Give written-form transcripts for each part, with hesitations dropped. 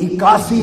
81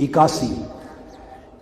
81।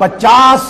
50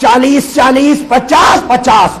40-40, 50-50,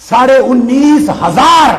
19,500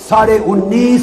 19.5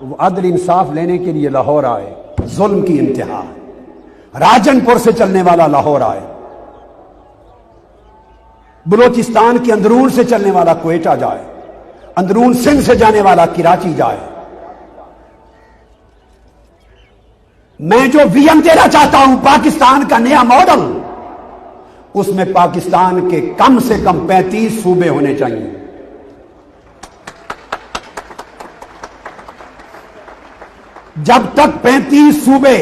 وہ عدل انصاف لینے کے لیے لاہور آئے، ظلم کی انتہا، راجن پور سے چلنے والا لاہور آئے، بلوچستان کے اندرون سے چلنے والا کوئٹہ جائے، اندرون سندھ سے جانے والا کراچی جائے۔ میں جو ویژن دینا چاہتا ہوں پاکستان کا نیا ماڈل، اس میں پاکستان کے کم سے کم 35 صوبے ہونے چاہیے۔ جب تک 35 صوبے،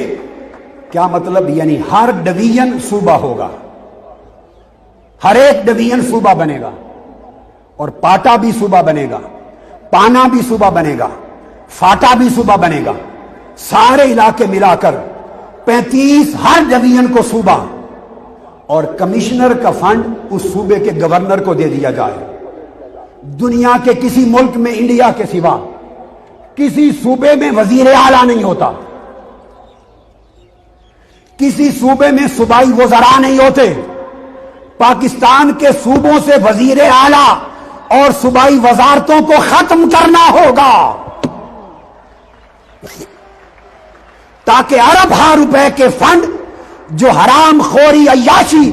کیا مطلب؟ یعنی ہر ڈویژن صوبہ ہوگا، ہر ایک ڈویژن صوبہ بنے گا، اور پاٹا بھی صوبہ بنے گا، پانا بھی صوبہ بنے گا، فاٹا بھی صوبہ بنے گا، سارے علاقے ملا کر 35 ہر ڈویژن کو صوبہ، اور کمشنر کا فنڈ اس صوبے کے گورنر کو دے دیا جائے۔ دنیا کے کسی ملک میں انڈیا کے سوا کسی صوبے میں وزیر اعلیٰ نہیں ہوتا، کسی صوبے میں صوبائی وزراء نہیں ہوتے۔ پاکستان کے صوبوں سے وزیر اعلیٰ اور صوبائی وزارتوں کو ختم کرنا ہوگا، تاکہ ارب ہا روپے کے فنڈ جو حرام خوری، عیاشی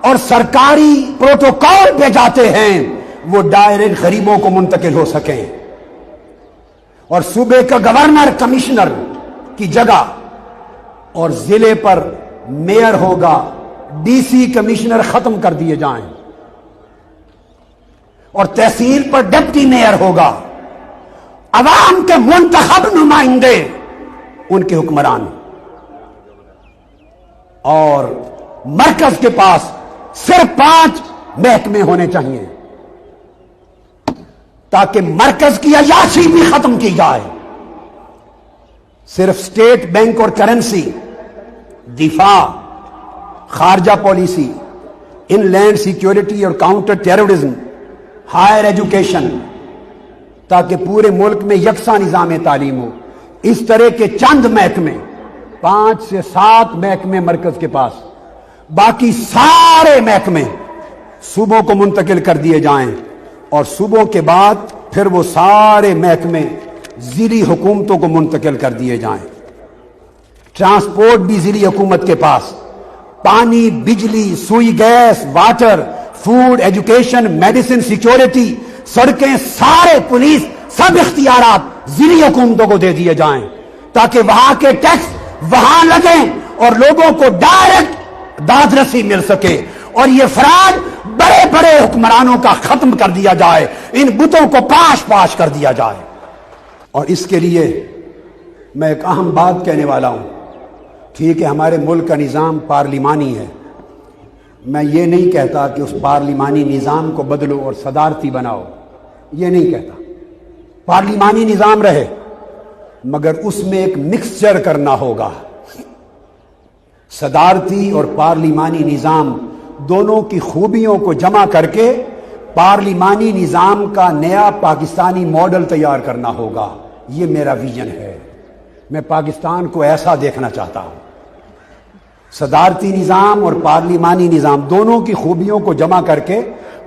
اور سرکاری پروٹوکول پہ جاتے ہیں وہ ڈائریکٹ غریبوں کو منتقل ہو سکیں، اور صوبے کا گورنر کمشنر کی جگہ اور ضلع پر میئر ہوگا، ڈی سی کمشنر ختم کر دیے جائیں، اور تحصیل پر ڈپٹی میئر ہوگا، عوام کے منتخب نمائندے ان کے حکمران، اور مرکز کے پاس صرف 5 محکمے ہونے چاہیے تاکہ مرکز کی عیاشی بھی ختم کی جائے۔ صرف اسٹیٹ بینک اور کرنسی، دفاع، خارجہ پالیسی، ان لینڈ سیکیورٹی اور کاؤنٹر ٹیررزم، ہائر ایجوکیشن، تاکہ پورے ملک میں یکساں نظام تعلیم ہو۔ اس طرح کے چند محکمے، 5 سے 7 محکمے مرکز کے پاس، باقی سارے محکمے صوبوں کو منتقل کر دیے جائیں، اور صوبوں کے بعد پھر وہ سارے محکمے ضلعی حکومتوں کو منتقل کر دیے جائیں۔ ٹرانسپورٹ بھی ضلعی حکومت کے پاس، پانی، بجلی، Sui gas, water, food, education, medicine, security, سڑکیں، سارے پولیس، سب اختیارات ضلعی حکومتوں کو دے دیے جائیں، تاکہ وہاں کے ٹیکس وہاں لگیں اور لوگوں کو ڈائریکٹ داد رسی مل سکے، اور یہ فراڈ بڑے بڑے حکمرانوں کا ختم کر دیا جائے، ان بتوں کو پاش پاش کر دیا جائے۔ اور اس کے لیے میں ایک اہم بات کہنے والا ہوں۔ ٹھیک ہے، ہمارے ملک کا نظام پارلیمانی ہے، میں یہ نہیں کہتا کہ اس پارلیمانی نظام کو بدلو اور صدارتی بناؤ، یہ نہیں کہتا، پارلیمانی نظام رہے، مگر اس میں ایک مکسچر کرنا ہوگا۔ صدارتی اور پارلیمانی نظام دونوں کی خوبیوں کو جمع کر کے پارلیمانی نظام کا نیا پاکستانی ماڈل تیار کرنا ہوگا۔ یہ میرا ویژن ہے، میں پاکستان کو ایسا دیکھنا چاہتا ہوں۔ صدارتی نظام اور پارلیمانی نظام دونوں کی خوبیوں کو جمع کر کے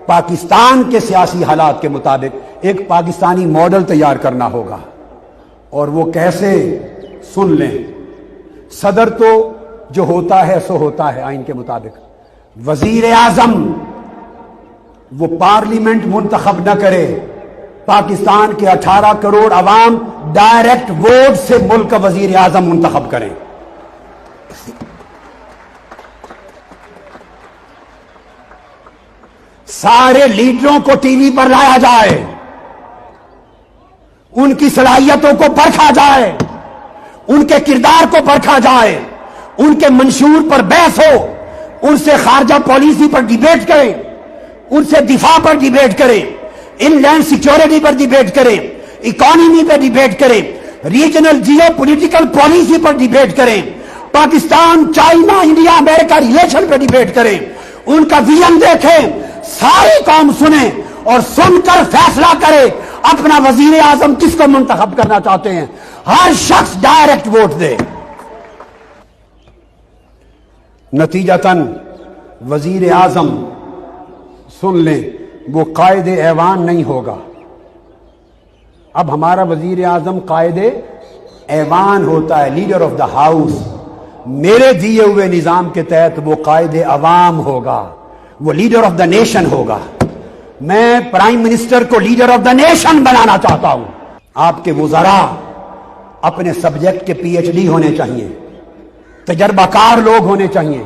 پاکستان کے سیاسی حالات کے مطابق ایک پاکستانی ماڈل تیار کرنا ہوگا۔ اور وہ کیسے؟ سن لیں، صدر تو جو ہوتا ہے سو ہوتا ہے آئین کے مطابق، وزیر اعظم وہ پارلیمنٹ منتخب نہ کرے، پاکستان کے 18 کروڑ عوام ڈائریکٹ ووٹ سے ملک کا وزیر اعظم منتخب کریں۔ سارے لیڈروں کو ٹی وی پر لایا جائے، ان کی صلاحیتوں کو پرکھا جائے، ان کے کردار کو پرکھا جائے، ان کے منشور پر بحث ہو، ان سے خارجہ پالیسی پر ڈیبیٹ کریں، ان سے دفاع پر ڈیبیٹ کریں، ان لینڈ سیکیورٹی پر ڈیبیٹ کریں، اکانومی پر ڈیبیٹ کریں، ریجنل جیو پولیٹیکل پالیسی پر ڈیبیٹ کریں، پاکستان، چائنا، انڈیا، امریکہ ریلیشن پر ڈیبیٹ کریں، ان کا ویژن دیکھیں، ساری قوم سنیں اور سن کر فیصلہ کرے اپنا وزیر اعظم کس کو منتخب کرنا چاہتے ہیں۔ ہر شخص ڈائریکٹ ووٹ دے۔ نتیجتاً وزیر اعظم، سن لیں، وہ قائد ایوان نہیں ہوگا، اب ہمارا وزیر اعظم قائد ایوان ہوتا ہے لیڈر آف دا ہاؤس. میرے دیے ہوئے نظام کے تحت وہ قائد عوام ہوگا, وہ لیڈر آف دا نیشن ہوگا. میں پرائم منسٹر کو لیڈر آف دا نیشن بنانا چاہتا ہوں. آپ کے وزراء اپنے سبجیکٹ کے پی ایچ ڈی ہونے چاہیے, تجربہ کار لوگ ہونے چاہیے,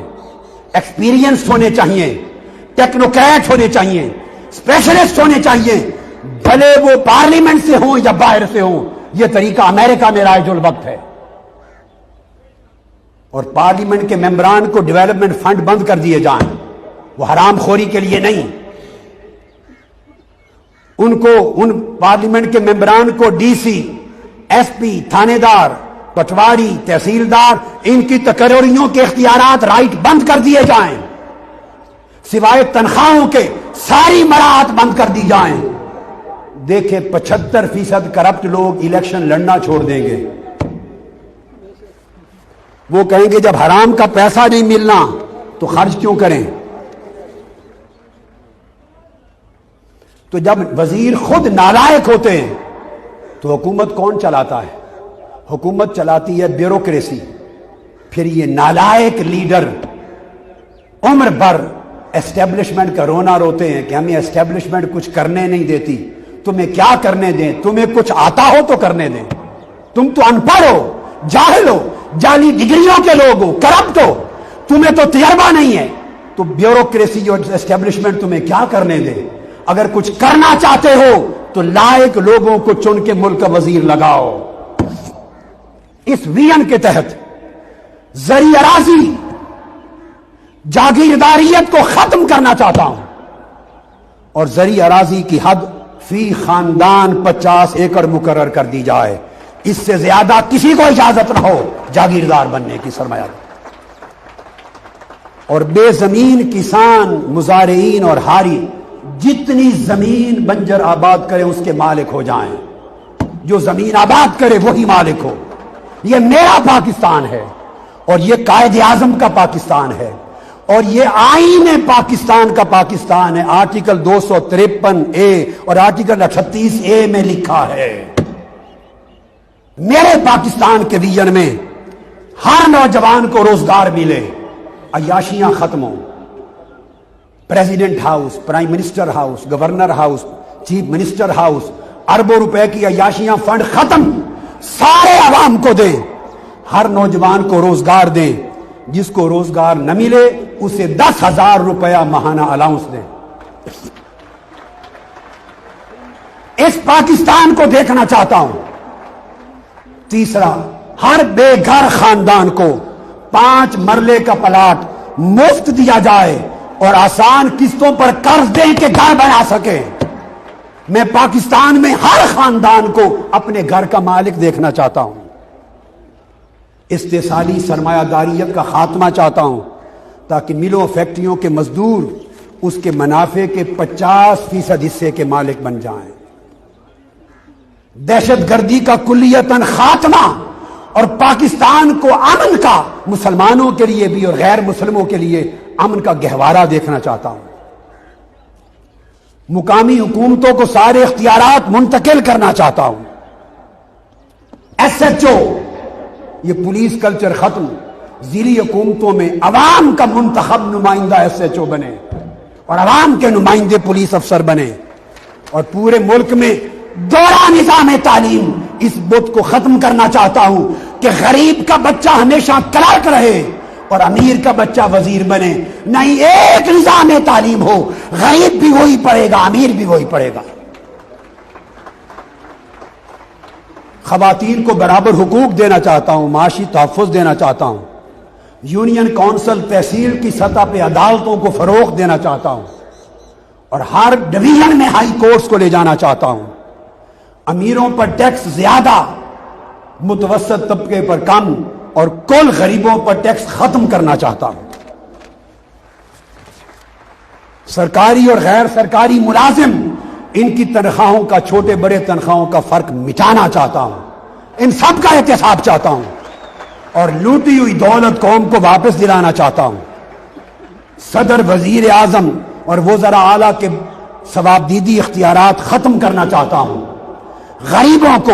ایکسپیرینس ہونے چاہیے, ٹیکنوکریٹ ہونے چاہیے, اسپیشلسٹ ہونے چاہیے, بھلے وہ پارلیمنٹ سے ہوں یا باہر سے ہوں. یہ طریقہ امریکہ میں رائج الوقت ہے. اور پارلیمنٹ کے ممبران کو ڈیولپمنٹ فنڈ بند کر دیے جائیں, وہ حرام خوری کے لیے نہیں. ان پارلیمنٹ کے ممبران کو ڈی سی, ایس پی, تھانے دار, پٹواری, تحصیلدار, ان کی تقرریوں کے اختیارات رائٹ بند کر دیے جائیں. سوائے تنخواہوں کے ساری مراعات بند کر دی جائیں. دیکھیں 75% کرپٹ لوگ الیکشن لڑنا چھوڑ دیں گے. وہ کہیں گے جب حرام کا پیسہ نہیں ملنا تو خرچ کیوں کریں. تو جب وزیر خود نالائق ہوتے ہیں تو حکومت کون چلاتا ہے؟ حکومت چلاتی ہے بیوروکریسی. پھر یہ نالائق لیڈر عمر بھر اسٹیبلشمنٹ کا رونا روتے ہیں کہ ہمیں اسٹیبلشمنٹ کچھ کرنے نہیں دیتی. تمہیں کیا کرنے دیں؟ تمہیں کچھ آتا ہو تو کرنے دیں. تم تو ان پڑھ ہو, جاہل ہو, جعلی ڈگریوں کے لوگ ہو, کرپٹ ہو, تمہیں تو تجربہ نہیں ہے. تو بیوروکریسی اور اسٹیبلشمنٹ تمہیں کیا کرنے دے؟ اگر کچھ کرنا چاہتے ہو تو لائق لوگوں کو چن کے ملک کا وزیر لگاؤ. اس ویژن کے تحت زرعی اراضی جاگیرداریت کو ختم کرنا چاہتا ہوں, اور زرعی اراضی کی حد فی خاندان 50 ایکڑ مقرر کر دی جائے. اس سے زیادہ کسی کو اجازت نہ ہو جاگیردار بننے کی, سرمایہ. اور بے زمین کسان, مزارعین اور ہاری جتنی زمین بنجر آباد کرے اس کے مالک ہو جائیں. جو زمین آباد کرے وہی مالک ہو. یہ میرا پاکستان ہے, اور یہ قائد اعظم کا پاکستان ہے, اور یہ آئین پاکستان کا پاکستان ہے. آرٹیکل 253A اور آرٹیکل 38A میں لکھا ہے. میرے پاکستان کے ویژن میں ہر نوجوان کو روزگار ملے, عیاشیاں ختم ہوں. President house, prime minister house, governor house, chief minister house, اربوں روپے کی عیاشیاں فنڈ ختم, سارے عوام کو دیں. ہر نوجوان کو روزگار دیں. جس کو روزگار نہ ملے اسے 10,000 روپیہ ماہانہ الاؤنس دیں. اس پاکستان کو دیکھنا چاہتا ہوں. تیسرا, ہر بے گھر خاندان کو 5 مرلے کا پلاٹ مفت دیا جائے اور آسان قسطوں پر قرض دیں کہ گھر بنا سکے. میں پاکستان میں ہر خاندان کو اپنے گھر کا مالک دیکھنا چاہتا ہوں. استحصالی سرمایہ داریت کا خاتمہ چاہتا ہوں تاکہ ملوں فیکٹریوں کے مزدور اس کے منافع کے 50% حصے کے مالک بن جائیں. دہشت گردی کا کلیتاً خاتمہ اور پاکستان کو امن کا, مسلمانوں کے لیے بھی اور غیر مسلموں کے لیے امن کا گہوارہ دیکھنا چاہتا ہوں. مقامی حکومتوں کو سارے اختیارات منتقل کرنا چاہتا ہوں. ایس ایچ او, یہ پولیس کلچر ختم. ضلعی حکومتوں میں عوام کا منتخب نمائندہ ایس ایچ او بنے اور عوام کے نمائندے پولیس افسر بنے. اور پورے ملک میں دوہرا نظام تعلیم, اس بت کو ختم کرنا چاہتا ہوں کہ غریب کا بچہ ہمیشہ کلرک رہے اور امیر کا بچہ وزیر بنے. نہیں, ایک نظام تعلیم ہو, غریب بھی وہی پڑھے گا, امیر بھی وہی پڑھے گا. خواتین کو برابر حقوق دینا چاہتا ہوں, معاشی تحفظ دینا چاہتا ہوں. یونین کونسل تحصیل کی سطح پہ عدالتوں کو فروغ دینا چاہتا ہوں, اور ہر ڈویژن میں ہائی کورٹس کو لے جانا چاہتا ہوں. امیروں پر ٹیکس زیادہ, متوسط طبقے پر کم, اور کل غریبوں پر ٹیکس ختم کرنا چاہتا ہوں. سرکاری اور غیر سرکاری ملازم, ان کی تنخواہوں کا, چھوٹے بڑے تنخواہوں کا فرق مٹانا چاہتا ہوں. ان سب کا احتساب چاہتا ہوں, اور لوٹی ہوئی دولت قوم کو واپس دلانا چاہتا ہوں. صدر, وزیر اعظم اور وزراء اعلیٰ کے ثوابدیدی اختیارات ختم کرنا چاہتا ہوں. غریبوں کو